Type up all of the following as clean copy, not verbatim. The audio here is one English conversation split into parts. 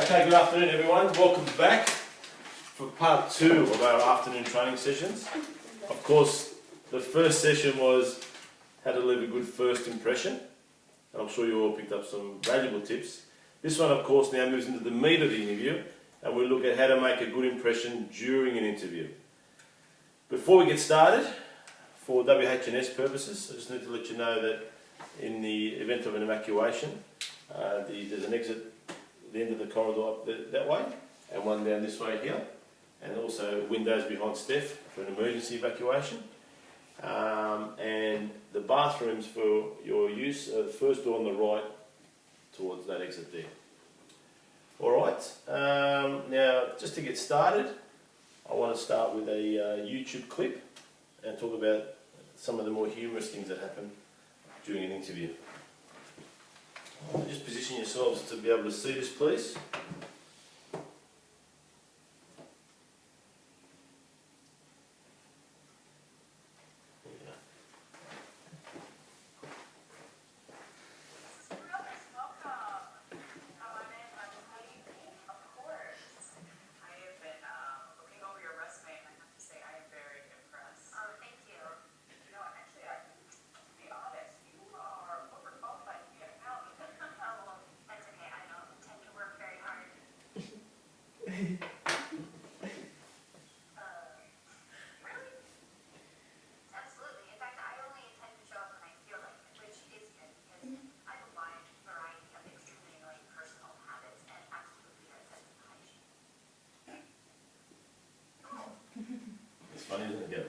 Okay, good afternoon everyone. Welcome back for part 2 of our afternoon training sessions. Of course, the first session was how to leave a good first impression. And I'm sure you all picked up some valuable tips. This one, of course, now moves into the meat of the interview, and we'll look at how to make a good impression during an interview. Before we get started, for WH&S purposes, I just need to let you know that in the event of an evacuation, there's an exit at the end of the corridor up that way, and one down this way here, and also windows behind Steph for an emergency evacuation. And the bathrooms for your use are the first door on the right towards that exit there. Alright, now just to get started, I want to start with a YouTube clip and talk about some of the more humorous things that happen during an interview. Just position yourselves to be able to see this, please. It's funny, isn't it? Yeah.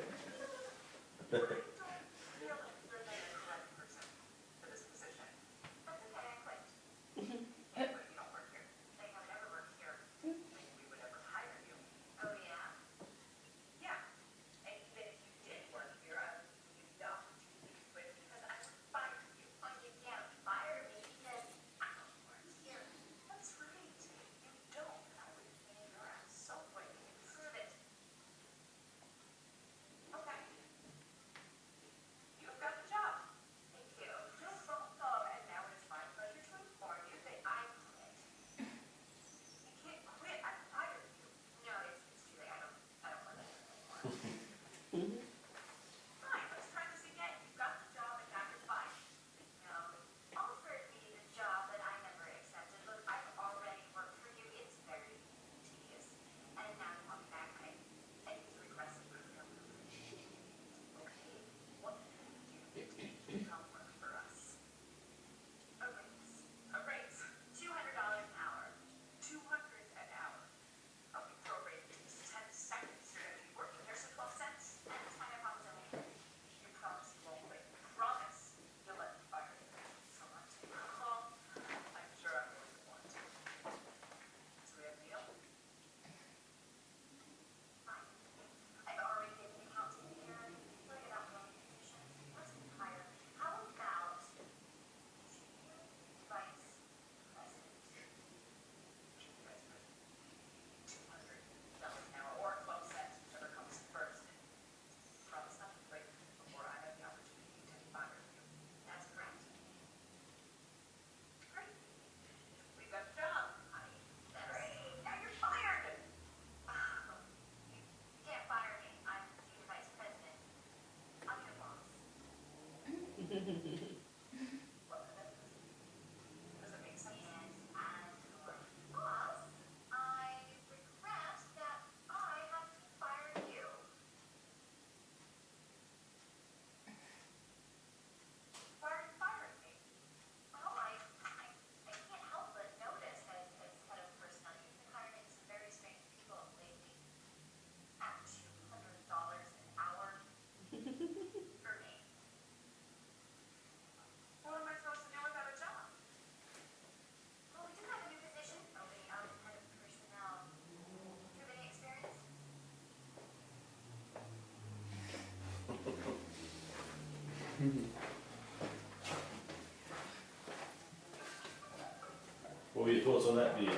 What were your thoughts on that video?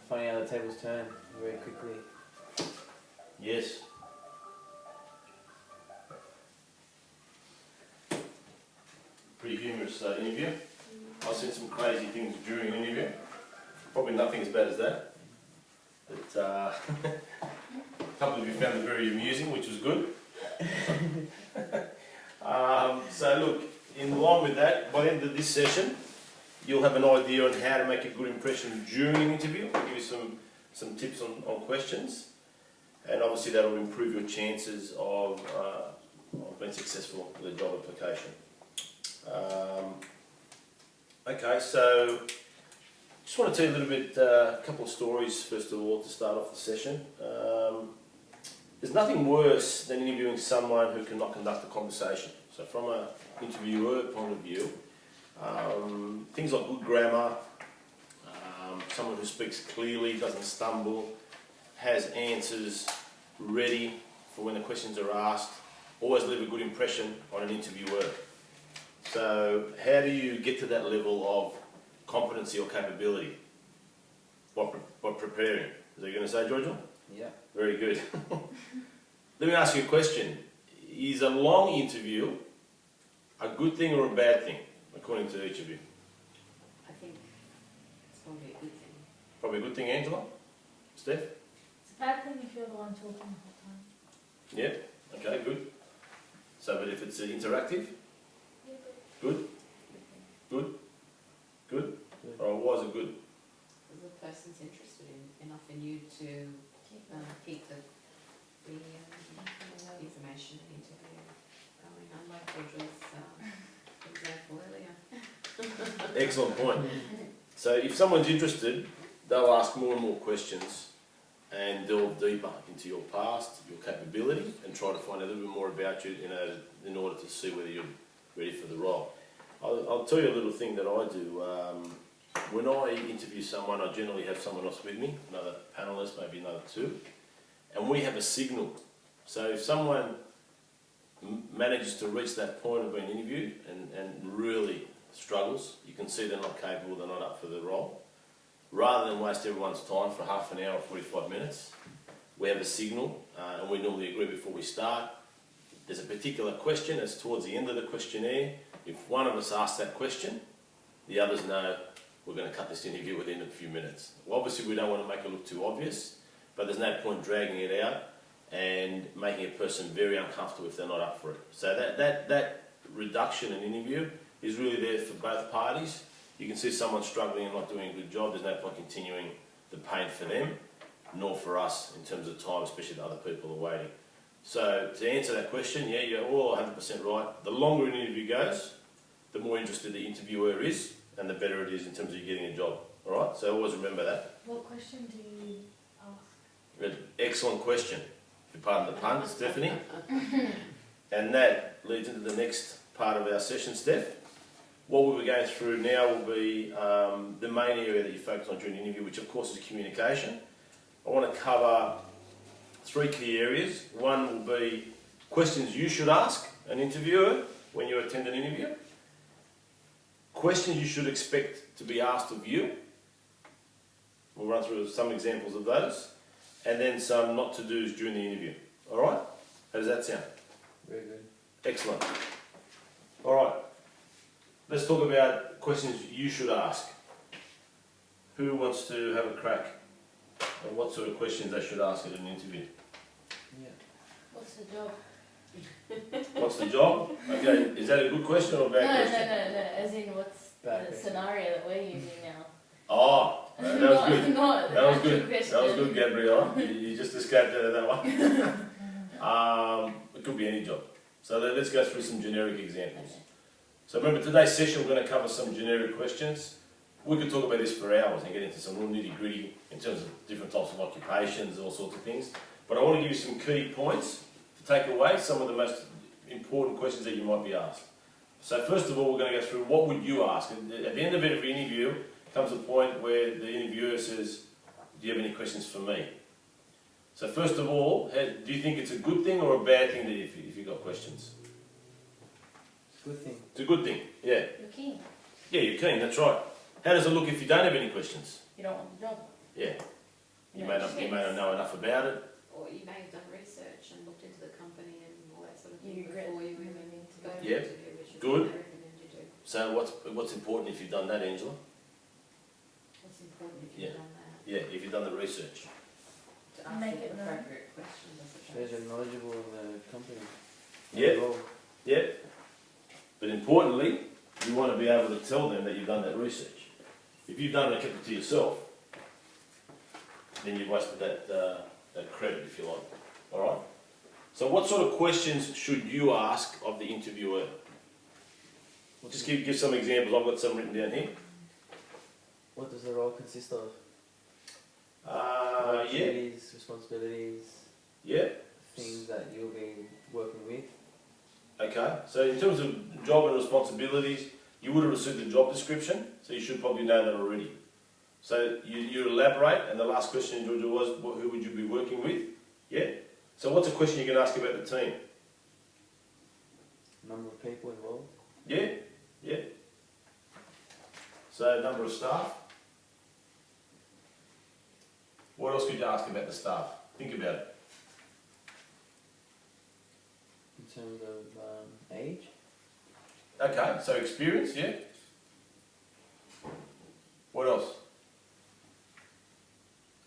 Funny how the tables turn very quickly. Yes. Pretty humorous interview. I've seen some crazy things during an interview. Probably nothing as bad as that. But a couple of you found it very amusing, which was good. So look, in line with that, by the end of this session, you'll have an idea on how to make a good impression during an interview. I'll give you some tips on questions, and obviously that will improve your chances of being successful with a job application. Okay, so just want to tell you a little bit, a couple of stories first of all to start off the session. There's nothing worse than interviewing someone who cannot conduct a conversation. So from an interviewer point of view, things like good grammar, someone who speaks clearly, doesn't stumble, has answers ready for when the questions are asked, always leave a good impression on an interviewer. So how do you get to that level of competency or capability? By preparing. Is that what you're going to say, Georgia? Yeah. Very good. Let me ask you a question. Is a long interview a good thing or a bad thing, according to each of you? I think it's probably a good thing. Probably a good thing, Angela? Steph? It's a bad thing if you're the one talking the whole time. Yeah? Okay, good. So, but if it's interactive? Good? Good? Good? Or why is it good? Because the person's interested enough in you to keep the information and interview going, unlike Audrey's example earlier. Excellent point. So if someone's interested, they'll ask more and more questions and delve deeper into your past, your capability, and try to find a little bit more about you in order to see whether you're ready for the role. I'll tell you a little thing that I do. When I interview someone, I generally have someone else with me, another panellist, maybe another two, and we have a signal. So if someone manages to reach that point of being interviewed and really struggles, you can see they're not capable, they're not up for the role. Rather than waste everyone's time for half an hour or 45 minutes, we have a signal, and we normally agree before we start. There's a particular question, it's towards the end of the questionnaire. If one of us asks that question, the others know we're going to cut this interview within a few minutes. Well, obviously we don't want to make it look too obvious, but there's no point dragging it out and making a person very uncomfortable if they're not up for it. So that reduction in interview is really there for both parties. You can see someone struggling and not doing a good job, there's no point continuing the pain for them, nor for us in terms of time, especially the other people are waiting. So to answer that question, yeah, you're all 100% right. The longer an interview goes, the more interested the interviewer is, and the better it is in terms of you getting a job. All right, so always remember that. What question do you ask? Excellent question. If you pardon the pun, Stephanie. And that leads into the next part of our session, Steph. What we'll be going through now will be the main area that you focus on during the interview, which of course is communication. I want to cover 3 key areas. One will be questions you should ask an interviewer when you attend an interview. Questions you should expect to be asked of you. We'll run through some examples of those. And then some not to do's during the interview. Alright? How does that sound? Very good. Excellent. Alright. Let's talk about questions you should ask. Who wants to have a crack at what sort of questions they should ask at an interview? Yeah. What's the job? What's the job? Okay, is that a good question or a bad question? No. As in, what's Bad the question. scenario that we're using now? Oh, that was good. Not That was good. question. That was good, Gabriella. You just escaped out of that one. It could be any job. So let's go through some generic examples. So remember, today's session we're going to cover some generic questions. We could talk about this for hours and get into some real nitty gritty in terms of different types of occupations, all sorts of things. But I want to give you some key points to take away some of the most important questions that you might be asked. So first of all, we're going to go through what would you ask. And at the end of every interview comes a point where the interviewer says, do you have any questions for me? So first of all, do you think it's a good thing or a bad thing that if you've got questions? It's a good thing. It's a good thing, yeah. You're keen. Yeah, you're keen, that's right. How does it look if you don't have any questions? You don't want the job. Yeah. You may not know enough about it. Or you may have done research and looked into the company and all that sort of You thing regret before you moving even into go to Yep. the interview, which is Good. what I recommend you do. So what's important if you've done that, Angela? What's important if Yeah. you've done that, Yeah, if you've done the research. to ask Make the it known. appropriate questions, I Shows suppose. you're knowledgeable of the company. Yeah. Role. Yeah. But importantly, you want to be able to tell them that you've done that research. If you've done it and kept it to yourself, then you've wasted that credit, if you like. All right? So what sort of questions should you ask of the interviewer? What Just does- give some examples. I've got some written down here. What does the role consist of? Yeah. Duties, responsibilities, Yeah. things that you'll be working with. Okay. So in terms of job and responsibilities, you would have received the job description, so you should probably know that already. So you elaborate, and the last question, Georgia, was who would you be working with? Yeah. So what's a question you can ask about the team? Number of people involved. Yeah. Yeah. So number of staff. What else could you ask about the staff? Think about it. In terms of age. Okay, so experience, yeah. What else?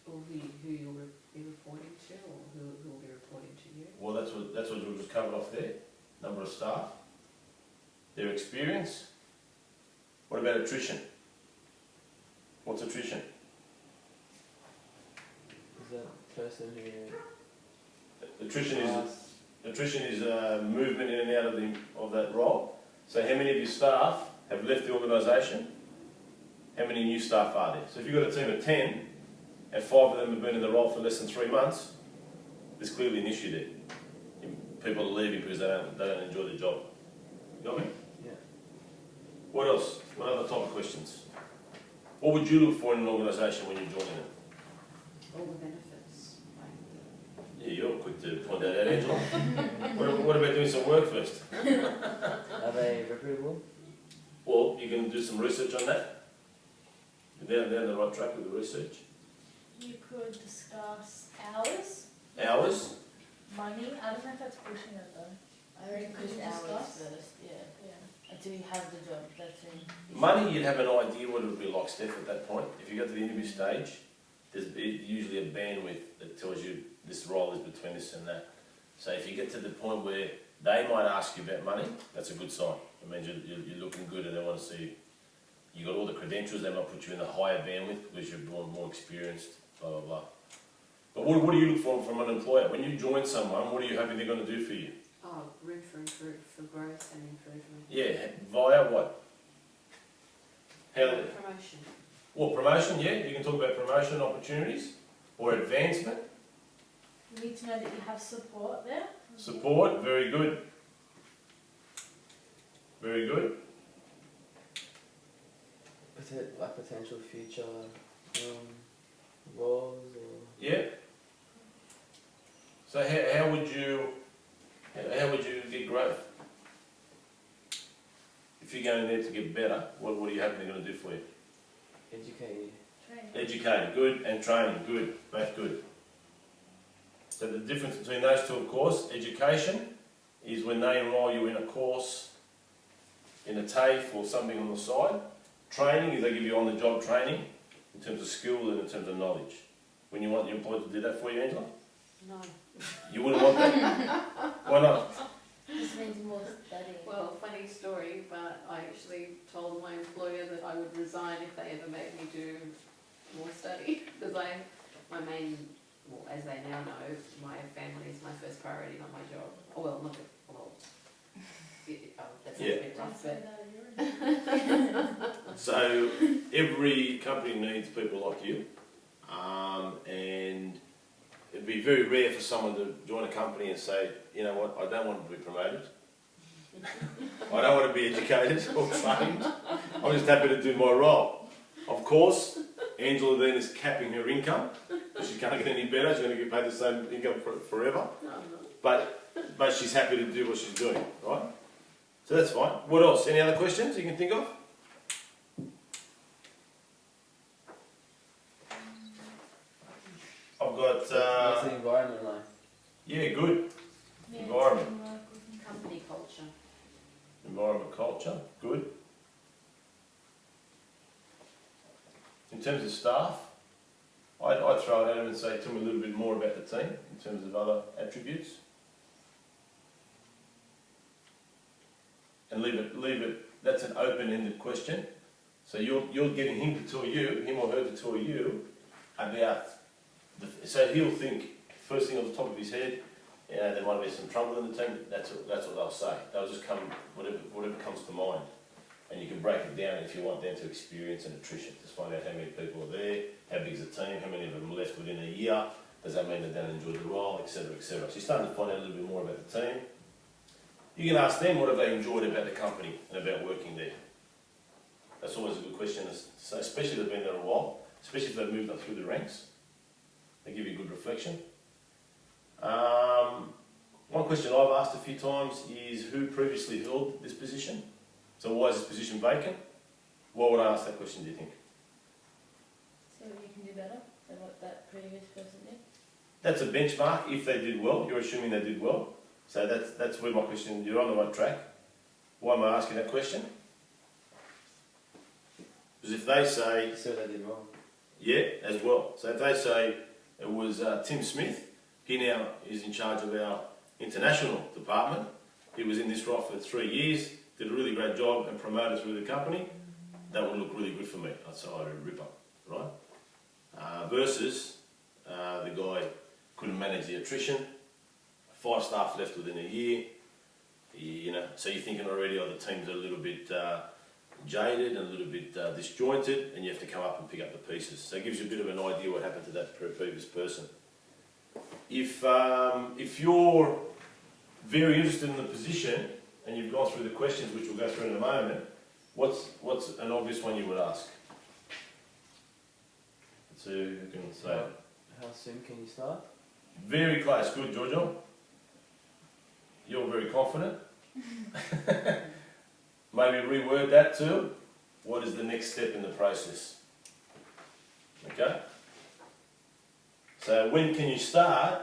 Or who you'll be reporting to, or who will be reporting to you. Well, that's what you just covered off there. Number of staff, their experience. What about attrition? What's attrition? Is that person who Attrition is movement in and out of that role. So how many of your staff have left the organisation? How many new staff are there? So if you've got a team of 10 and 5 of them have been in the role for less than 3 months, there's clearly an issue there. People are leaving because they don't enjoy the job. You got me? Yeah. What else? What other type of questions? What would you look for in an organisation when you're joining it? All the benefits, like Yeah, you're quick to point that out, Angela. what about doing some work first? Are they reputable? Well, you can do some research on that. You're down the right track with the research. You could discuss hours, Hours? money. I don't know if that's pushing it though. I reckon Could just you hours discuss? first, yeah. Yeah. Until you have the job, that's when. Money, you'd have an idea what it would be like, Steph, at that point. If you go to the interview stage, there's usually a bandwidth that tells you this role is between this and that. So if you get to the point where they might ask you about money, that's a good sign. It means you're looking good and they want to see you got all the credentials. They might put you in the higher bandwidth because you're more experienced, blah, blah, blah. But what do you look for from an employer? When you join someone, what are you hoping they're going to do for you? room for growth and improvement. Yeah, via what? How? Promotion. Well, promotion, yeah, you can talk about promotion opportunities or advancement. You need to know that you have support there. Support, very good. Very good. Like potential future roles or. Yeah. So how would you get growth? If you're going there to get better, what are you hoping they're going to do for you? Educated. Training. Educated, good, and training, good, both good. So the difference between those two, of course, education is when they enrol you in a course, in a TAFE or something on the side. Training is they give you on-the-job training in terms of skill and in terms of knowledge. When you want your employer to do that for you, Angela? No. You wouldn't want that? Why not? This means more studying. Well, funny story, but I actually told my employer that I would resign if they ever made me do more study. Because my main, well, as they now know, my family is my first priority, not my job. Oh, well, not the, well, that sounds a bit rough, but So every company needs people like you, and it'd be very rare for someone to join a company and say, you know what, I don't want to be promoted. I don't want to be educated or trained. I'm just happy to do my role. Of course, Angela then is capping her income because she can't get any better. She's going to get paid the same income forever. no, I'm not. But she's happy to do what she's doing, right? So that's fine. What else? Any other questions you can think of? I've got, What's the environment like? yeah, good. Yeah, Environment. teamwork. Company culture. Environment, culture, good. in terms of staff, I'd throw it at him and say, tell me a little bit more about the team in terms of other attributes. And leave it, that's an open-ended question. So you're getting him to tell you, him or her to tell you about, so he'll think, first thing on the top of his head, there might be some trouble in the team, that's what they'll say. They'll just come, whatever comes to mind. And you can break it down if you want them to experience an attrition. Just find out how many people are there, how big is the team, how many of them left within a year, does that mean they don't enjoy the role, etc, etc. So you're starting to find out a little bit more about the team. You can ask them what have they enjoyed about the company and about working there. That's always a good question to say, especially if they've been there a while, especially if they've moved up through the ranks. They give you a good reflection. One question I've asked a few times is who previously held this position? So why is this position vacant? Why would I ask that question, do you think? See what you can do better than what that previous person did. That's a benchmark if they did well. You're assuming they did well. So that's where my question, you're on the right track. Why am I asking that question? Because if they say... So they did wrong. Yeah, as well. So if they say it was Tim Smith, he now is in charge of our international department. He was in this role for 3 years, did a really great job and promoted through the company. That would look really good for me. I'd say I'd rip up, right? Versus the guy couldn't manage the attrition, 5 staff left within a year. So you're thinking already, the team's a little bit jaded and a little bit disjointed, and you have to come up and pick up the pieces. So it gives you a bit of an idea what happened to that previous person. If you're very interested in the position and you've gone through the questions, which we'll go through in a moment, what's an obvious one you would ask? So who can say it? How soon can you start? Very close. Good, Giorgio. You're very confident. Maybe reword that to, what is the next step in the process? Okay? So when can you start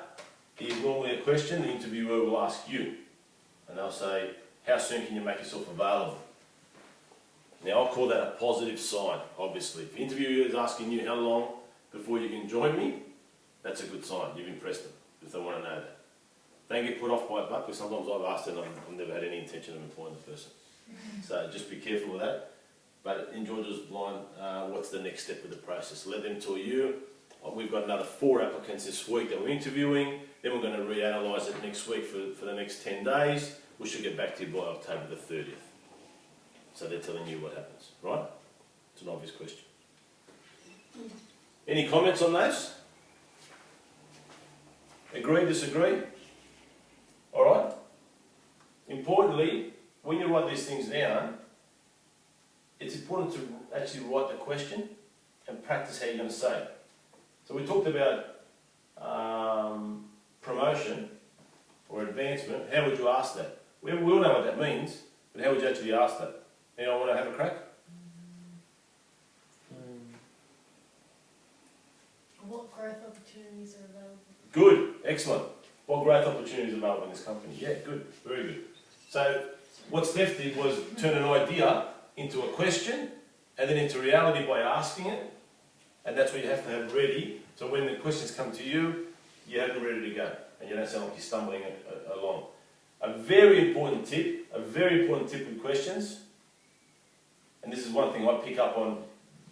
is normally a question the interviewer will ask you. And they'll say, how soon can you make yourself available? Now I'll call that a positive sign, obviously. If the interviewer is asking you how long before you can join me, that's a good sign. You've impressed them, if they want to know that. Don't get put off by it, because sometimes I've asked and I've never had any intention of employing the person. So just be careful with that. But in George's line, what's the next step of the process? Let them tell you. We've got another 4 applicants this week that we're interviewing. Then we're going to reanalyse it next week for the next 10 days. We should get back to you by October the 30th. So they're telling you what happens, right? It's an obvious question. Any comments on those? Agree, disagree? All right? Importantly, when you write these things down, it's important to actually write the question and practice how you're going to say it. So we talked about promotion or advancement. How would you ask that? We all know what that means, but how would you actually ask that? Anyone want to have a crack? What growth opportunities are available? Good, excellent. What growth opportunities are available in this company? Yeah, good, very good. So what Steph did was turn an idea into a question and then into reality by asking it, and that's what you have to have ready. So when the questions come to you, you have them ready to go, and you don't sound like you're stumbling along. A very important tip with questions, and this is one thing I pick up on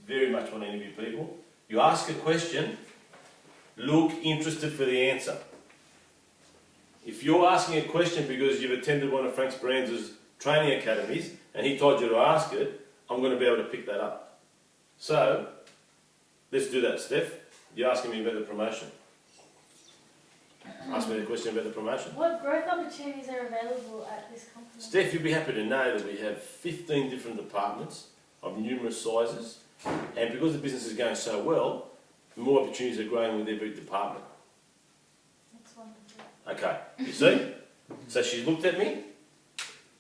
very much when I interview people. You ask a question, look interested for the answer. If you're asking a question because you've attended one of Frank Speranza's training academies and he told you to ask it, I'm going to be able to pick that up. So, let's do that, Steph. You're asking me about the promotion. Ask me the question about the promotion. What growth opportunities are available at this company? Steph, you'll be happy to know that we have 15 different departments of numerous sizes, and because the business is going so well, more opportunities are growing with every department. That's wonderful. Okay, you see? So she looked at me,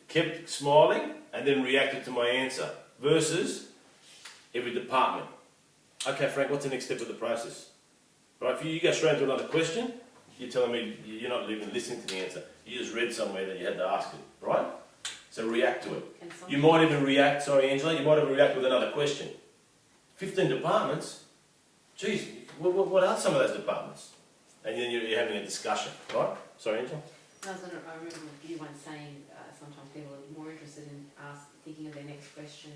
kept smiling, and then reacted to my answer, versus every department. Okay, Frank, what's the next step of the process? Right, if you go straight into another question, you're telling me you're not even listening to the answer. You just read somewhere that you had to ask it, right? So react to it. You might even react, sorry Angela, you might even react with another question. 15 departments? Geez, what are some of those departments? And then you're having a discussion, right? Sorry, Angela? I remember you once saying sometimes people are more interested in thinking of their next question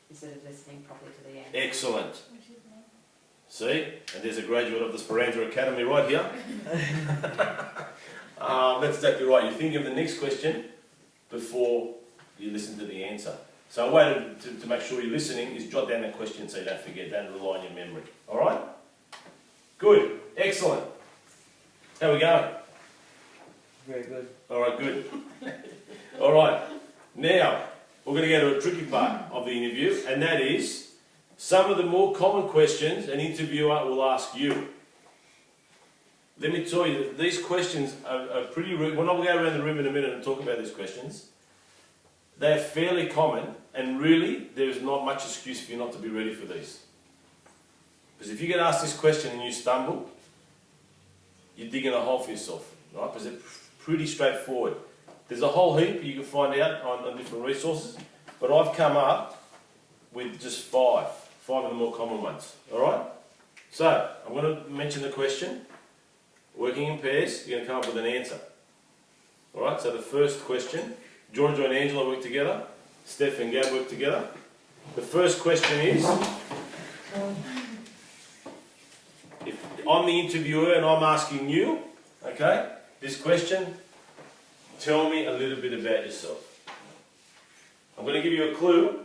instead of listening properly to the answer. Excellent. Which is me. See? And there's a graduate of the Speranza Academy right here. That's exactly right. You think of the next question before you listen to the answer. So a way to make sure you're listening is jot down that question so you don't forget. Don't rely on your memory. All right? Good. Excellent. How we going? Very good. All right, good. All right. Now, we're going to go to a tricky part of the interview, and that is some of the more common questions an interviewer will ask you. Let me tell you that these questions are pretty rude. We're not going to go around the room in a minute and talk about these questions. They're fairly common, and really, there is not much excuse for you not to be ready for these. Because if you get asked this question and you stumble, you're digging a hole for yourself, right? Because they're pretty straightforward. There's a whole heap you can find out on different resources, but I've come up with just five of the more common ones, all right? So, I'm going to mention the question. Working in pairs, you're going to come up with an answer. All right, so the first question, Giorgio and Angela work together, Steph and Gab work together. The first question is, if I'm the interviewer and I'm asking you, okay, this question, tell me a little bit about yourself. I'm going to give you a clue.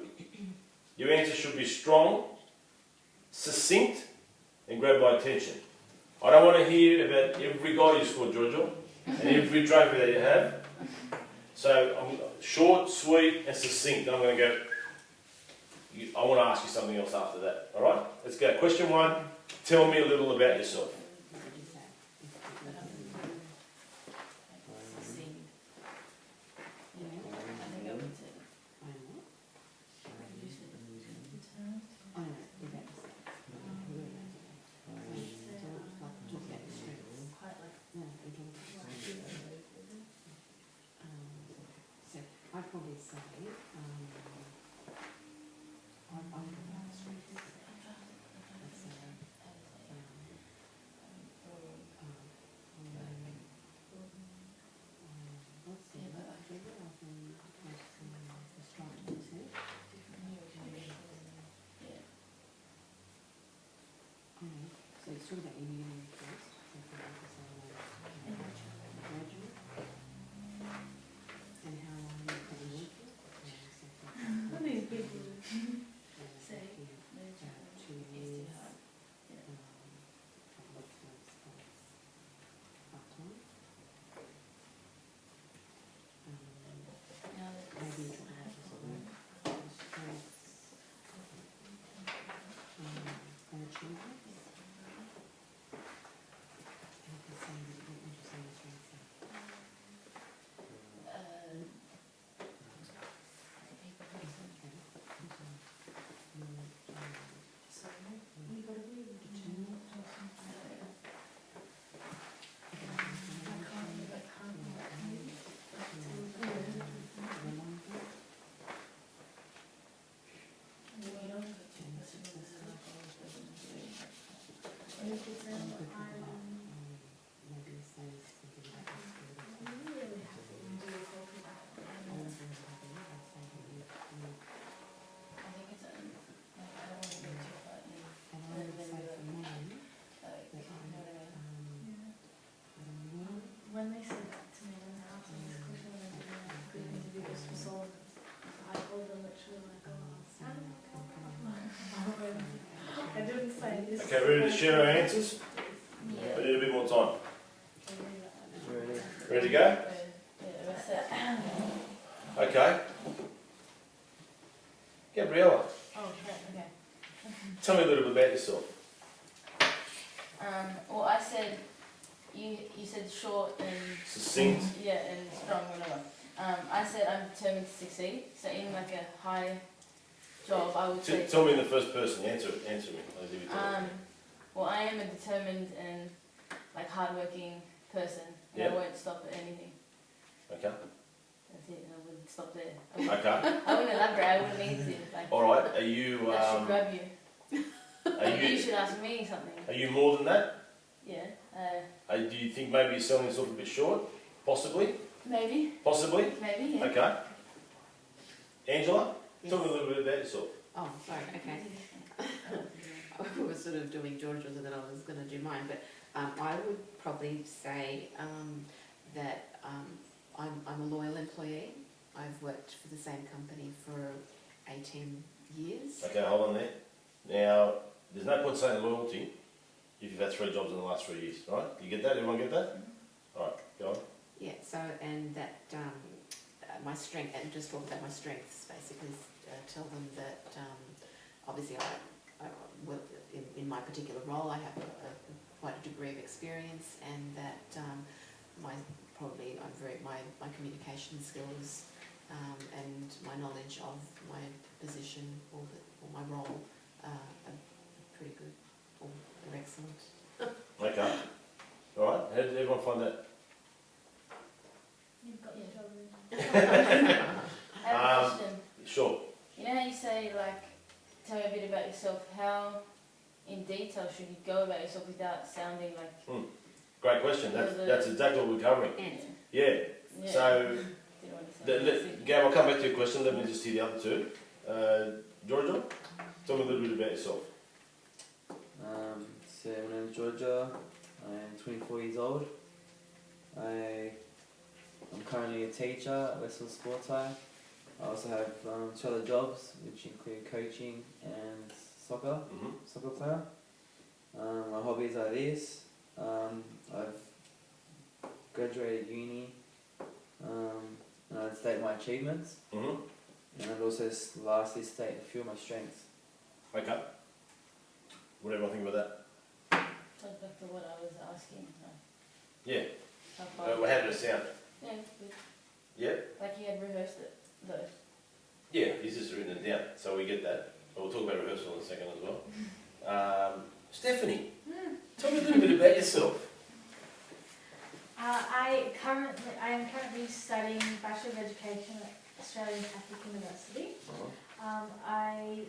Your answer should be strong, succinct, and grab my attention. I don't want to hear about every goal you scored, Giorgio, and every trophy that you have. So I'm short, sweet, and succinct. Then I'm going to go, I want to ask you something else after that. All right? Let's go. Question one, tell me a little about yourself. I'd probably say, so it's sort of about your uni first. And how long you've been working. What these people say? 2 years. Part-time. Maybe talk about your strengths and achievements. And you can say that you're interested in your strengths. When they said that to me, when they asked me this question, when I did a good interview just for Solomon, I told them literally like, I didn't say this. Okay, ready to share our answers? Yeah. We need a bit more time. Ready? Ready to go? Okay. Gabriella, Oh, okay. tell me a little bit about yourself. Well, I said, you said short and Succinct. yeah, and strong, whatever. I said I'm determined to succeed. So in like a high job, I would say. Tell me in the first person. Answer me. I'll give you time. Well, I am a determined and like hardworking person, and Yeah. I won't stop at anything. Okay. That's it. I wouldn't stop there. Okay. I wouldn't elaborate. I wouldn't need to. Like, All right. Are you? that should grab you. Are You you, should ask me something. are you more than that? Yeah. Do you think maybe you're selling yourself a bit short? Possibly? Maybe. Possibly? Maybe. Yeah. Okay. Angela, Yes. tell me a little bit about yourself. Oh, sorry, okay. I was sort of doing George's and then I was going to do mine, but I would probably say that I'm a loyal employee. I've worked for the same company for 18 years. Okay, hold on there. Now, there's no point saying loyalty if you've had 3 jobs in the last 3 years, right? You get that? Everyone get that? Alright, go on. Yeah, so, and that my strength, and just talk about my strengths, basically tell them that obviously I will, in my particular role, I have quite a degree of experience, and that my communication skills and my knowledge of my position or my role are pretty good or excellent. Okay. Alright, how did everyone find that? You've got your job in. I have a question. Sure. You know how you say, like, tell me a bit about yourself. How in detail should you go about yourself without sounding like... Great question. That's exactly what we're covering. And Yeah. Yeah. So, Didn't want to sound like Gav, I'll come back to your question. Let me just hear the other two. Georgia, tell me a little bit about yourself. So my name is Georgia. I am 24 years old. I'm currently a teacher at Westfield Sports High. I also have 2 other jobs, which include coaching and soccer player. My hobbies are this. I've graduated uni, and I'd state my achievements, and I'd also lastly state a few of my strengths. Okay. What do everyone think about that? Goes back to what I was asking. Yeah. How far? How did it sound? Yeah, it's good. Yeah? Like you had rehearsed it, though. Yeah, he's just written it down, so we get that. But we'll talk about rehearsal in a second as well. Stephanie, tell me a little bit about yourself. I am currently studying Bachelor of Education at Australian Catholic University. I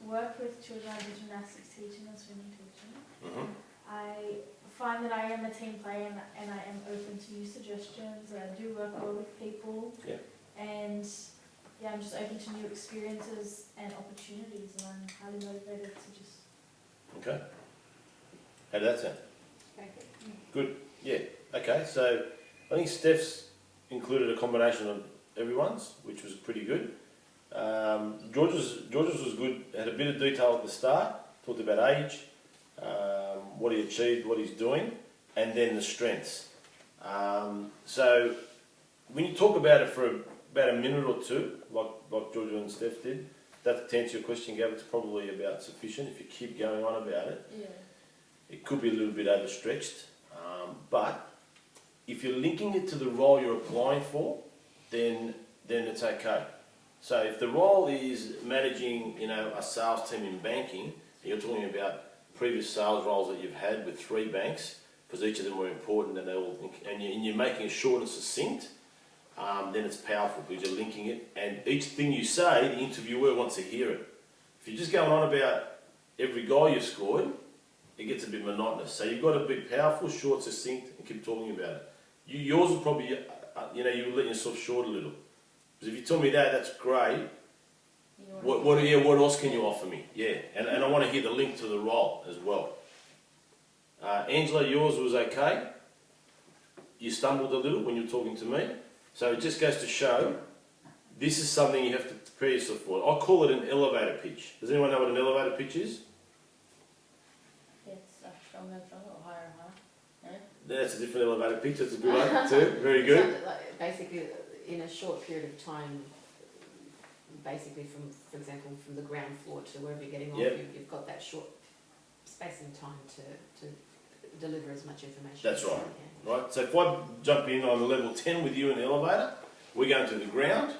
work with children. I do gymnastics teaching and swimming teaching. I find that I am a team player and I am open to new suggestions. I do work well with people. Yeah. And yeah, I'm just open to new experiences and opportunities, and I'm highly motivated to just... Okay. How did that sound? okay. Good. Yeah. Okay. So I think Steph's included a combination of everyone's, which was pretty good. George's was good. Had a bit of detail at the start. Talked about age, what he achieved, what he's doing, and then the strengths. So when you talk about it for about a minute or two, like Georgia and Steph did, that to answer your question, Gav, it's probably about sufficient. If you keep going on about it, Yeah. it could be a little bit overstretched. But if you're linking it to the role you're applying for, then it's okay. So if the role is managing, a sales team in banking, and you're talking about previous sales roles that you've had with 3 banks, because each of them were important and you're making it short and succinct, then it's powerful because you're linking it, and each thing you say, the interviewer wants to hear it. If you're just going on about every goal you've scored, it gets a bit monotonous. So you've got to be powerful, short, succinct, and keep talking about it. Yours will probably, you're letting yourself short a little. Because if you tell me that, that's great. What else can you offer me? Yeah, and I want to hear the link to the role as well. Angela, yours was okay. You stumbled a little when you were talking to me. So it just goes to show, this is something you have to prepare yourself for. I call it an elevator pitch. Does anyone know what an elevator pitch is? Yeah, it's stronger and stronger, or higher and higher. That's a different elevator pitch. That's a good one too. Very good. So, like, basically, in a short period of time, basically for example, from the ground floor to wherever you're getting off, Yep. you've got that short space and time to deliver as much information. That's as you right. can. Right. So if I jump in on level 10 with you in the elevator, we're going to the ground.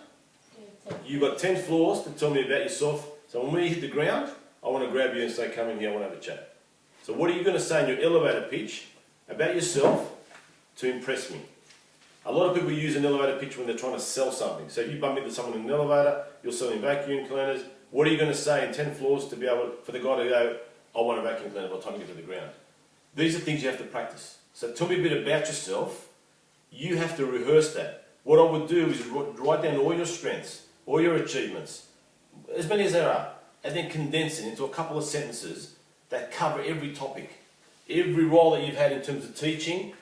Yeah, You've got 10 floors to tell me about yourself. So when we hit the ground, I want to grab you and say, come in here, I want to have a chat. So what are you going to say in your elevator pitch about yourself to impress me? A lot of people use an elevator pitch when they're trying to sell something. So if you bump into someone in an elevator, you're selling vacuum cleaners, What are you going to say in 10 floors to be able for the guy to go, I want a vacuum cleaner by the time you get to the ground? These are things you have to practice. So tell me a bit about yourself. You have to rehearse that. What I would do is write down all your strengths, all your achievements, as many as there are, and then condense it into a couple of sentences that cover every topic. Every role that you've had in terms of teaching.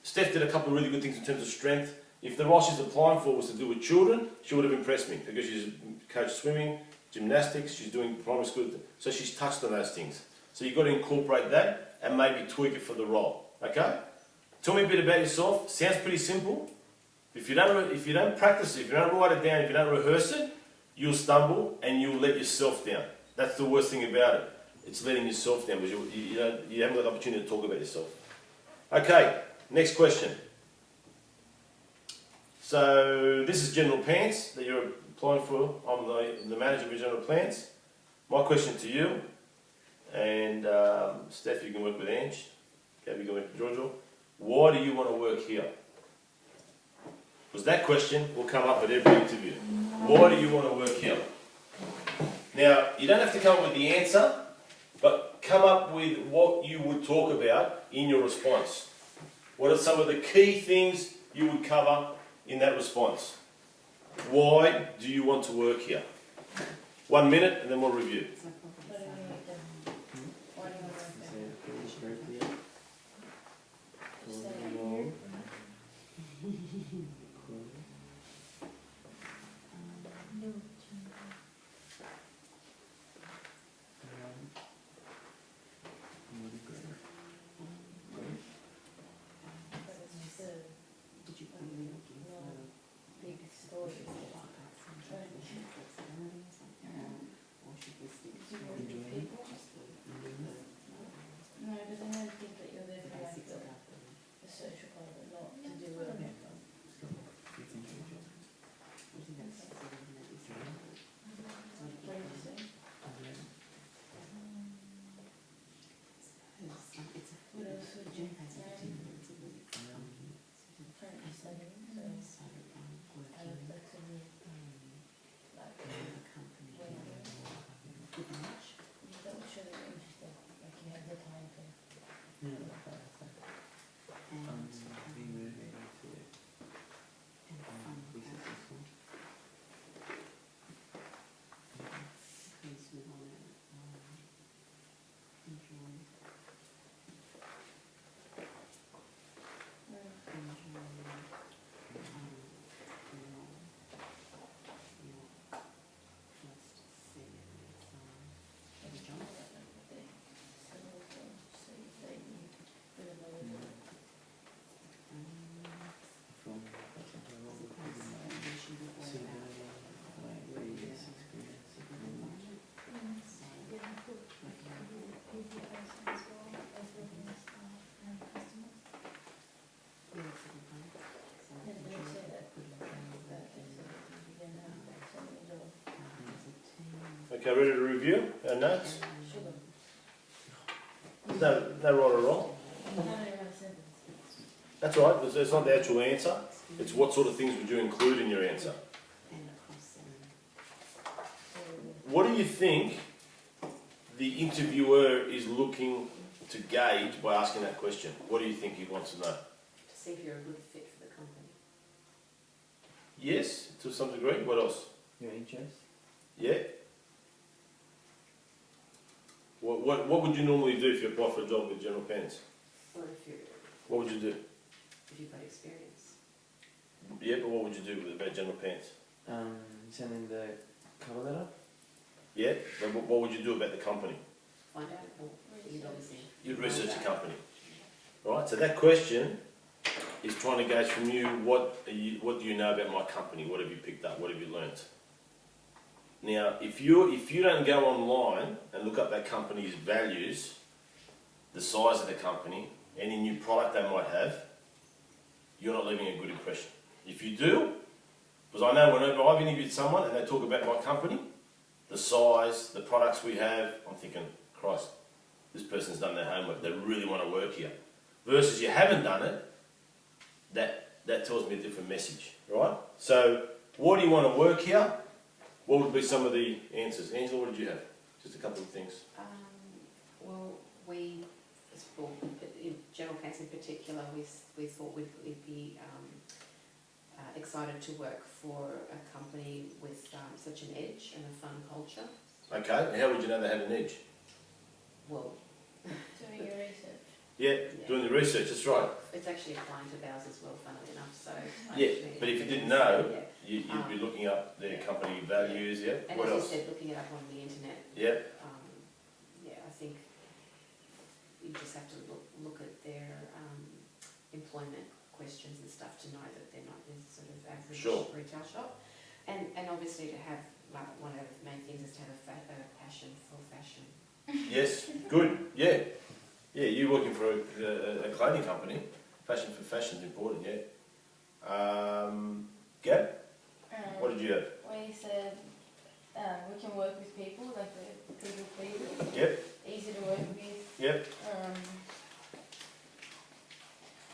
Steph did a couple of really good things in terms of strength. If the role she's applying for was to do with children, she would have impressed me because she's coached swimming, gymnastics, she's doing primary school, so she's touched on those things. So you've got to incorporate that and maybe tweak it for the role. Okay? Tell me a bit about yourself. Sounds pretty simple. If you don't practice it, if you don't write it down, if you don't rehearse it, you'll stumble and you'll let yourself down. That's the worst thing about it. It's letting yourself down because you haven't got the opportunity to talk about yourself. Okay, next question. So this is General Pants that you're applying for. I'm the manager of General Pants. My question to you, and Steph, you can work with Ange. Gabby, you can work with Giorgio. Why do you want to work here? Because that question will come up at every interview. Why do you want to work here? Now, you don't have to come up with the answer, but come up with what you would talk about in your response. What are some of the key things you would cover in that response? Why do you want to work here? 1 minute and then we'll review. No, because I don't think that you're there for like the social part, but not to do with it. What did you say? What else would you currently studying, so I would flexible, like, when you don't show that you're interested, like you have the time to. Okay, ready to review our notes? No right or wrong. That's all right, it's not the actual answer. It's what sort of things would you include in your answer. What do you think the interviewer is looking to gauge by asking that question? What do you think he wants to know? To see if you're a good fit for the company. Yes, to some degree. What else? Your interest? Yeah. What would you normally do if you apply for a job with General Pants? Or What would you do? if you've got experience. Yeah, but what would you do about General Pants? Sending the cover letter. Yeah, but what would you do about the company? Find out more. You'd obviously. You'd research the company. Right, so that question is trying to gauge from you what do you know about my company? What have you picked up? What have you learnt? Now, if you don't go online and look up that company's values, the size of the company, any new product they might have, you're not leaving a good impression. If you do, because I know whenever I've interviewed someone and they talk about my company, the size, the products we have, I'm thinking, Christ, this person's done their homework. They really want to work here. Versus you haven't done it, that tells me a different message, right? So, why do you want to work here? What would be some of the answers? Angela, what did you have? Just a couple of things. Well, in General Case in particular, we thought we'd be excited to work for a company with such an edge and a fun culture. Okay, and how would you know they had an edge? Well, Doing your research. Yeah, doing the research, that's right. it's actually a client of ours as well, funnily enough, so. Yeah, but if you didn't know, Yeah. you'd be looking up their company values, yeah? And What as else? you said, looking it up on the internet, Yeah, I think you just have to look at their employment questions and stuff to know that they're not this sort of average Sure. retail shop. And obviously to have, like, one of the main things is to have a passion for fashion. yes, good, yeah. Yeah, you're working for a clothing company. Fashion for fashion's important, yeah. Gab, what did you have? We said we can work with people, like the people. Yep. Easy to work with. Yep.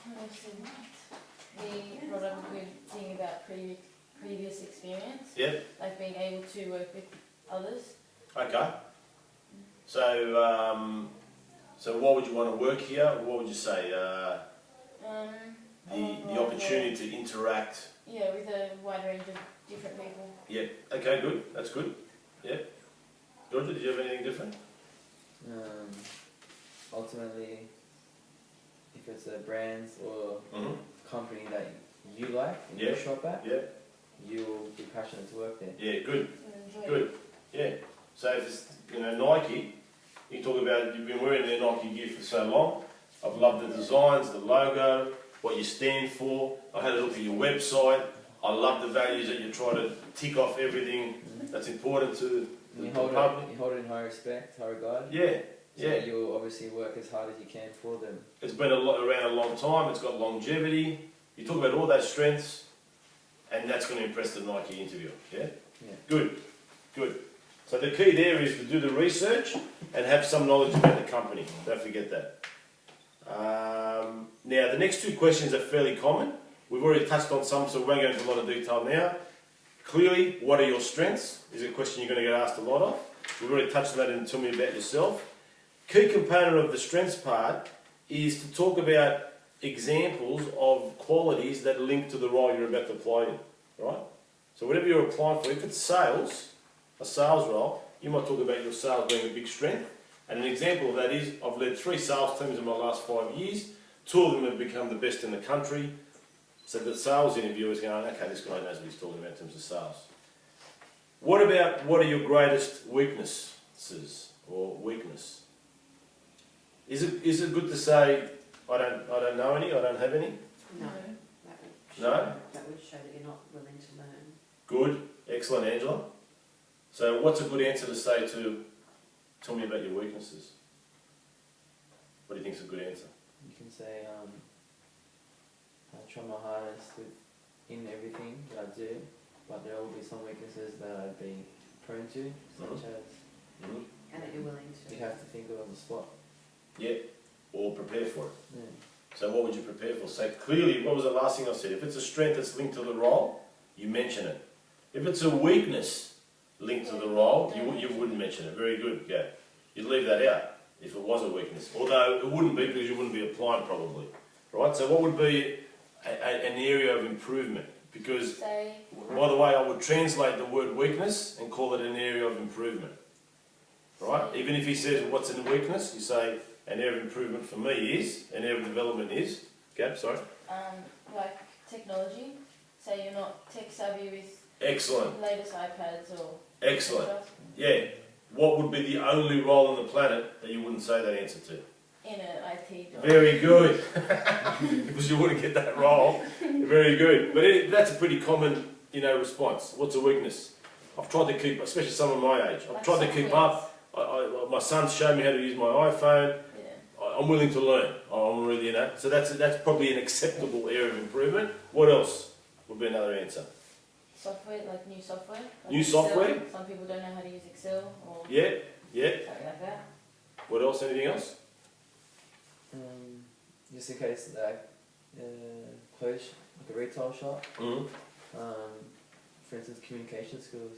What else did we brought up a good thing about previous experience, Yep. like being able to work with others. Okay. So what would you want to work here? What would you say? The opportunity to interact. Yeah, with a wide range of different people. Yeah. Okay. Good. That's good. Yeah. Georgia, did you have anything different? Ultimately, if it's a brand or Mm-hmm. company that you like and Yeah. you shop at, Yeah. you'll be passionate to work there. Yeah. Good. Enjoy it. Good. Yeah. So if it's Nike, you talk about you've been wearing their Nike gear for so long. I've loved the designs, the logo, what you stand for. I had a look at your website. I love the values that you try to tick off everything that's important to And the you hold public. it in high respect, high regard. Yeah. So Yeah. you'll obviously work as hard as you can for them. It's been around a long time. It's got longevity. You talk about all those strengths, and that's going to impress the Nike interviewer. Yeah. Yeah. Good. Good. So the key there is to do the research and have some knowledge about the company. Don't forget that. Now, the next two questions are fairly common. We've already touched on some, so we won't go into a lot of detail now. Clearly, what are your strengths? Is a question you're going to get asked a lot of. We've already touched on that and tell me about yourself. Key component of the strengths part is to talk about examples of qualities that link to the role you're about to apply in. Right? So whatever you're applying for, if it's sales, a sales role, you might talk about your sales being a big strength. And an example of that is, I've led 3 sales teams in my last 5 years. 2 of them have become the best in the country. So the sales interviewer is going, okay, this guy knows what he's talking about in terms of sales. What are your greatest weaknesses or weakness? Is it good to say, I don't know any, I don't have any? No, No? that would show that you're not willing to learn. Good, excellent, Angela. So what's a good answer to say to, tell me about your weaknesses? What do you think is a good answer? You can say, I try my hardest in everything that I do, but there will be some weaknesses that I'd be prone to, such as And that you're willing to. you have to think of on the spot. Yeah, or prepare for it. Yeah. So what would you prepare for? So clearly, what was the last thing I said? If it's a strength that's linked to the role, you mention it. If it's a weakness linked to the role, you wouldn't mention it. Very good, yeah. You'd leave that out if it was a weakness. Although it wouldn't be, because you wouldn't be applying probably. Right, so what would be an area of improvement? Because, Say, by the way, I would translate the word weakness and call it an area of improvement. Right? Even if he says, what's a weakness? You say, an area of improvement for me is, an area of development is. Gab, sorry. like technology. Say you're not tech savvy with Excellent, latest iPads or excellent. stuff Yeah. What would be the only role on the planet that you wouldn't say that answer to? in an IT job. Very good. Because you wouldn't get that role. Very good. But that's a pretty common, response. What's a weakness? I've tried to keep, especially someone my age, I've Like tried to keep software. up. My son's shown me how to use my iPhone. Yeah. I'm willing to learn. I'm really, So that's probably an acceptable area of improvement. What else would be another answer? Software, like new software. Like New Excel. software? Some people don't know how to use Excel or Yeah. something like that. What else? Anything else? Just in case that close like a retail shop, Mm-hmm. for instance, communication skills.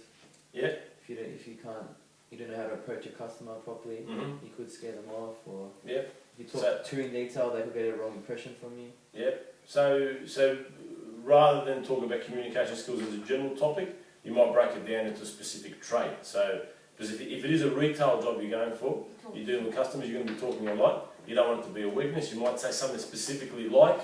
Yeah. If you don't know how to approach a customer properly, Mhm. you could scare them off, or Yeah. if you talk So- too in detail, they could get a wrong impression from you. Yeah. So rather than talk about communication skills as a general topic, you might break it down into a specific trait. So, because if it is a retail job you're going for, you're dealing with customers, you're going to be talking a lot. You don't want it to be a weakness. You might say something specifically like,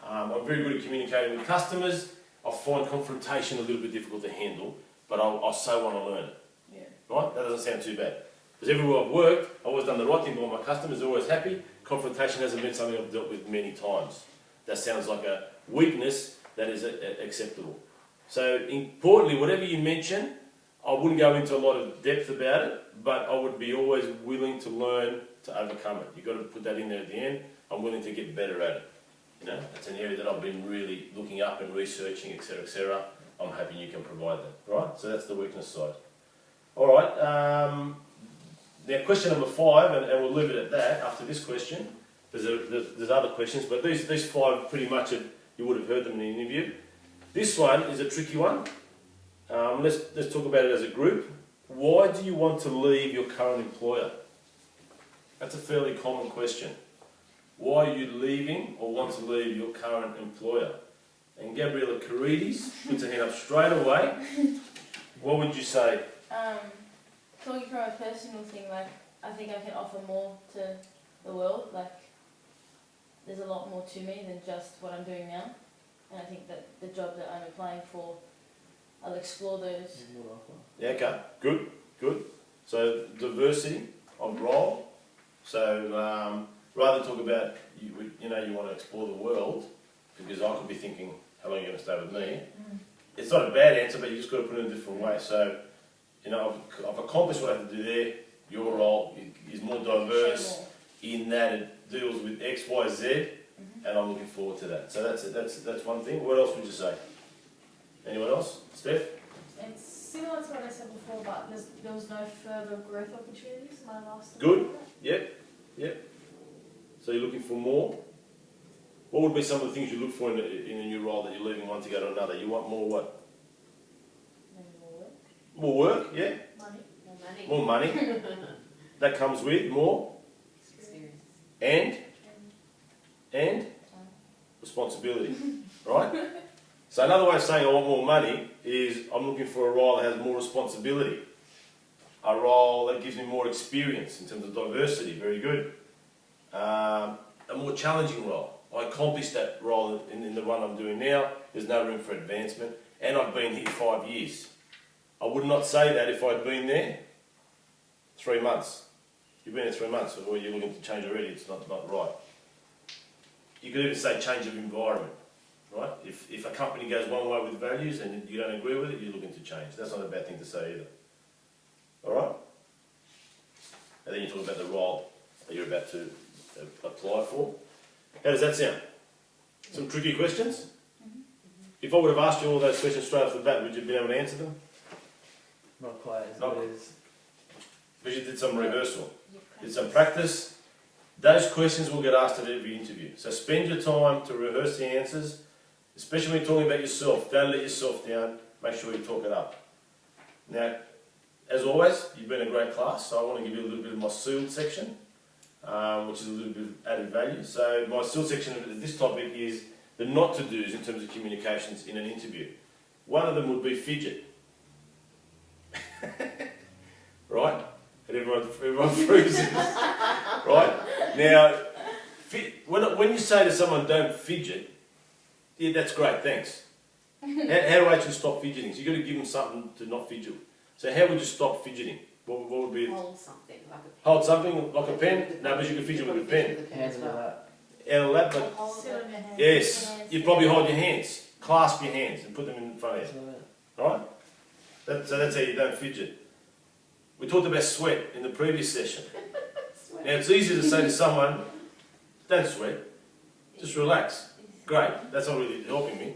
I'm very good at communicating with customers. I find confrontation a little bit difficult to handle, but I so want to learn it. Yeah. Right? That doesn't sound too bad. Because everywhere I've worked, I've always done the right thing by my customers, they're always happy. Confrontation hasn't been something I've dealt with many times. That sounds like a weakness that is acceptable. So importantly, whatever you mention, I wouldn't go into a lot of depth about it, but I would be always willing to learn to overcome it. You've got to put that in there at the end. I'm willing to get better at it. You know, that's an area that I've been really looking up and researching, etc., etc. I'm hoping you can provide that, right? So that's the weakness side. All right. Now, question number 5, and we'll leave it at that after this question. There's other questions, but these 5 pretty much you would have heard them in the interview. This one is a tricky one. Let's talk about it as a group. Why do you want to leave your current employer? That's a fairly common question. Why are you leaving or want to leave your current employer? And Gabriella Carides puts her hand up straight away. What would you say? Talking from a personal thing, like, I think I can offer more to the world, like, there's a lot more to me than just what I'm doing now, and I think that the job that I'm applying for, I'll explore those. There's more to offer. Yeah, okay, good. So diversity of role. So rather than talk about you want to explore the world, because I could be thinking, how long are you going to stay with me? It's not a bad answer, but you just got to put it in a different way. So, you know, I've accomplished what I have to do there. Your role is more diverse in that it deals with X, Y, Z, and I'm looking forward to that. So that's one thing. What else would you say? Anyone else? Steph? It's similar to what I said before, but there was no further growth opportunities in my last Good. employment. Yep. So you're looking for more? What would be some of the things you look for in a new role that you're leaving one to go to another? You want more what? Maybe more work. More work, yeah? Money. More money. More money. That comes with more Experience. and responsibility, right? So another way of saying I want more money is I'm looking for a role that has more responsibility. A role that gives me more experience in terms of diversity, very good. A more challenging role. I accomplished that role in the one I'm doing now. There's no room for advancement, and I've been here 5 years. I would not say that if I'd been there 3 months. You've been there 3 months, or you're looking to change already, it's not right. You could even say change of environment, right? If a company goes one way with values and you don't agree with it, you're looking to change. That's not a bad thing to say either. All right? And then you talk about the role that you're about to apply for. How does that sound? Some tricky questions? If I would have asked you all those questions straight off the bat, would you be able to answer them? Not quite as Not- good as. Because you did some rehearsal, did some practice. Those questions will get asked at every interview. So spend your time to rehearse the answers, especially when you're talking about yourself. Don't let yourself down. Make sure you talk it up. Now, as always, you've been a great class, so I want to give you a little bit of my sealed section, which is a little bit of added value. So my sealed section of this topic is the not to do's in terms of communications in an interview. One of them would be fidget. Right? And everyone freezes. Right? Now, when you say to someone, don't fidget, yeah, that's great, thanks. How do I actually stop fidgeting? So you've got to give them something to not fidget. So how would you stop fidgeting? What would be it? Hold something like a pen. Hold something like a pen? No, but you can fidget with a pen. Hands on that. Out of that, but Hold Sit it. on your hands. yes, you'd probably hold your hands, clasp your hands and put them in front of you. Right? So that's how you don't fidget. We talked about sweat in the previous session. Now it's easy to say to someone, don't sweat, just relax. Great, that's not really helping me.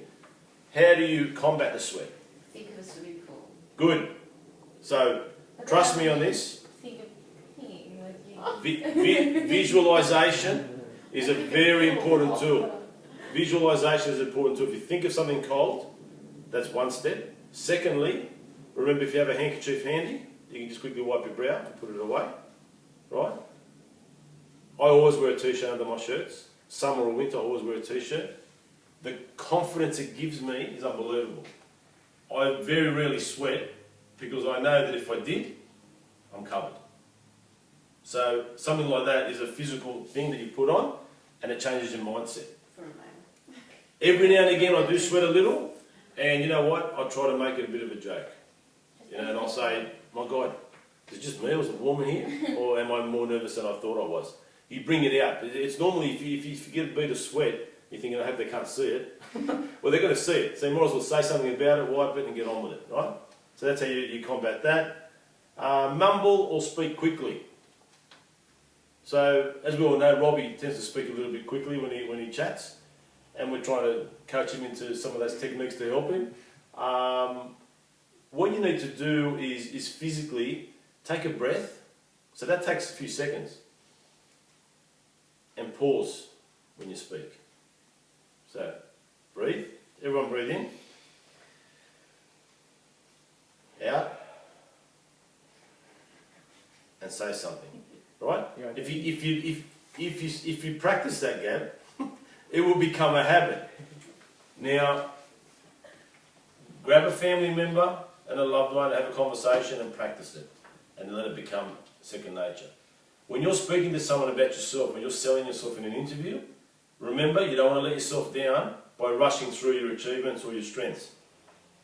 How do you combat the sweat? Think of a swimming pool. Good. So trust me on this. Think of peeing, like you. Visualization is a very important tool. Visualization is important too. If you think of something cold, that's one step. Secondly, Remember, if you have a handkerchief handy, you can just quickly wipe your brow and put it away, right? I always wear a t-shirt under my shirts. Summer or winter, I always wear a t-shirt. The confidence it gives me is unbelievable. I very rarely sweat because I know that if I did, I'm covered. So something like that is a physical thing that you put on and it changes your mindset. For a man. Every now and again I do sweat a little, and you know what? I try to make it a bit of a joke. You know, and I'll say, my God, is it just me, or is it warm in here? Or am I more nervous than I thought I was? You bring it out. It's normally, if you get a bead of sweat, you're thinking, I hope they can't see it. Well, they're going to see it. So you might as well say something about it, wipe it, and get on with it, right? So that's how you combat that. Mumble or speak quickly. So, as we all know, Robbie tends to speak a little bit quickly when he chats, and we're trying to coach him into some of those techniques to help him. What you need to do is physically take a breath. So that takes a few seconds. And pause when you speak. So, breathe. Everyone breathe in. Out. And say something. Right? Yeah. If you practice that, Gab, it will become a habit. Now, grab a family member and a loved one, have a conversation and practice it. And let it become second nature. When you're speaking to someone about yourself, when you're selling yourself in an interview, remember, you don't want to let yourself down by rushing through your achievements or your strengths.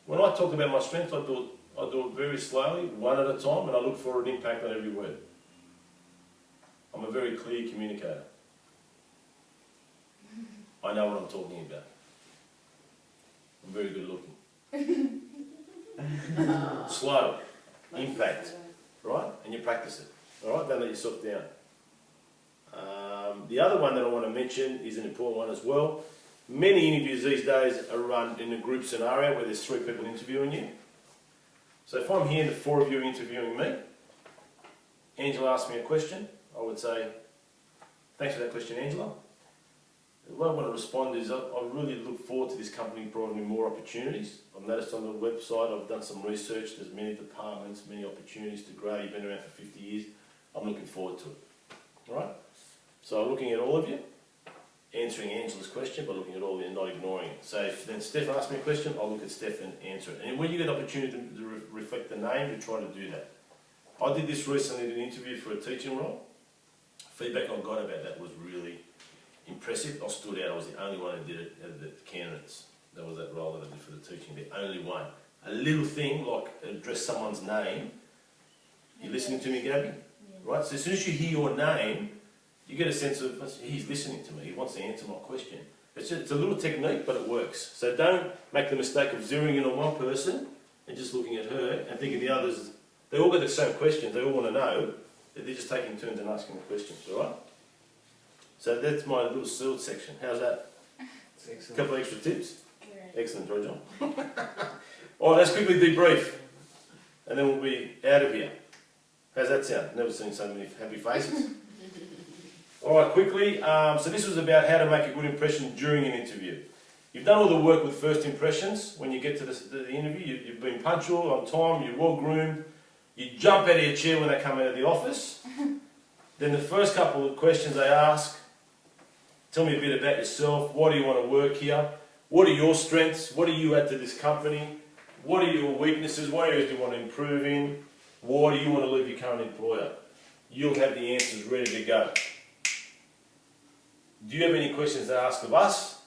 When I talk about my strengths, I do it very slowly, one at a time, and I look for an impact on every word. I'm a very clear communicator. I know what I'm talking about. I'm very good looking. Slow, impact, right? And you practice it. Alright, don't let yourself down. The other one that I want to mention is an important one as well. Many interviews these days are run in a group scenario where there's 3 people interviewing you. So if I'm here and the 4 of you are interviewing me, Angela asks me a question, I would say, thanks for that question, Angela. What I want to respond is, I really look forward to this company providing me more opportunities. I've noticed on the website, I've done some research, there's many departments, many opportunities to grow. You've been around for 50 years. I'm looking forward to it. Alright? So I'm looking at all of you, answering Angela's question, but looking at all of you and not ignoring it. So if then Steph asks me a question, I'll look at Steph and answer it. And when you get the opportunity to reflect the name, you try to do that. I did this recently in an interview for a teaching role. Feedback I got about that was really impressive. I stood out. I was the only one who did it out of the candidates. That was that role that I did for the teaching. The only one. A little thing like address someone's name. You listening to me, Gabby? Right? So as soon as you hear your name, you get a sense of, he's listening to me. He wants to answer my question. It's a little technique, but it works. So don't make the mistake of zeroing in on one person and just looking at her and thinking the others, they all got the same questions. They all want to know. They're just taking turns and asking the questions, all right? So that's my little sealed section. How's that? A couple of extra tips? Excellent, Joy John. All right, let's quickly debrief. And then we'll be out of here. How's that sound? Never seen so many happy faces. All right, quickly. So this was about how to make a good impression during an interview. You've done all the work with first impressions. When you get to the interview, you've been punctual, on time, you're well groomed. You jump out of your chair when they come out of the office. Then the first couple of questions they ask, tell me a bit about yourself. Why do you want to work here? What are your strengths? What do you add to this company? What are your weaknesses? What areas do you want to improve in? Why do you want to leave your current employer? You'll have the answers ready to go. Do you have any questions to ask of us?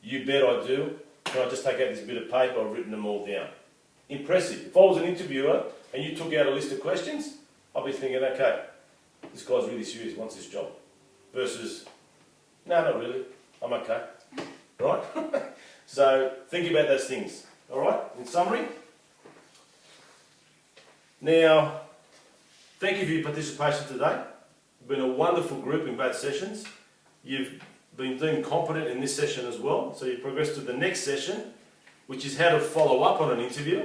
You bet I do. Can I just take out this bit of paper? I've written them all down. Impressive. If I was an interviewer and you took out a list of questions, I'd be thinking, okay, this guy's really serious, he wants this job. Versus, no, not really, I'm okay. Right? So think about those things. All right? In summary. Now, thank you for your participation today. You've been a wonderful group in both sessions. You've been deemed competent in this session as well. So you've progressed to the next session, which is how to follow up on an interview.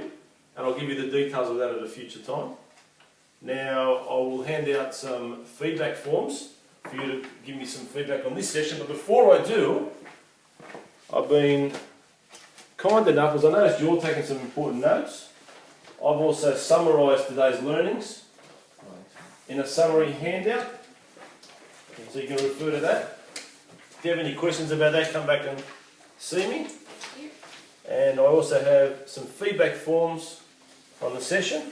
And I'll give you the details of that at a future time. Now, I will hand out some feedback forms for you to give me some feedback on this session. But before I do, I've been kind enough, as I noticed you're all taking some important notes, I've also summarised today's learnings in a summary handout, so you can refer to that. If you have any questions about that, come back and see me. And I also have some feedback forms on the session.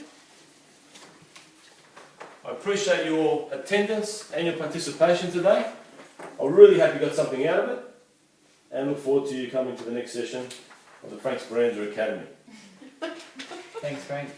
I appreciate your attendance and your participation today. I really hope you got something out of it, and look forward to you coming to the next session of the Frank Speranza Academy. Thanks, Frank.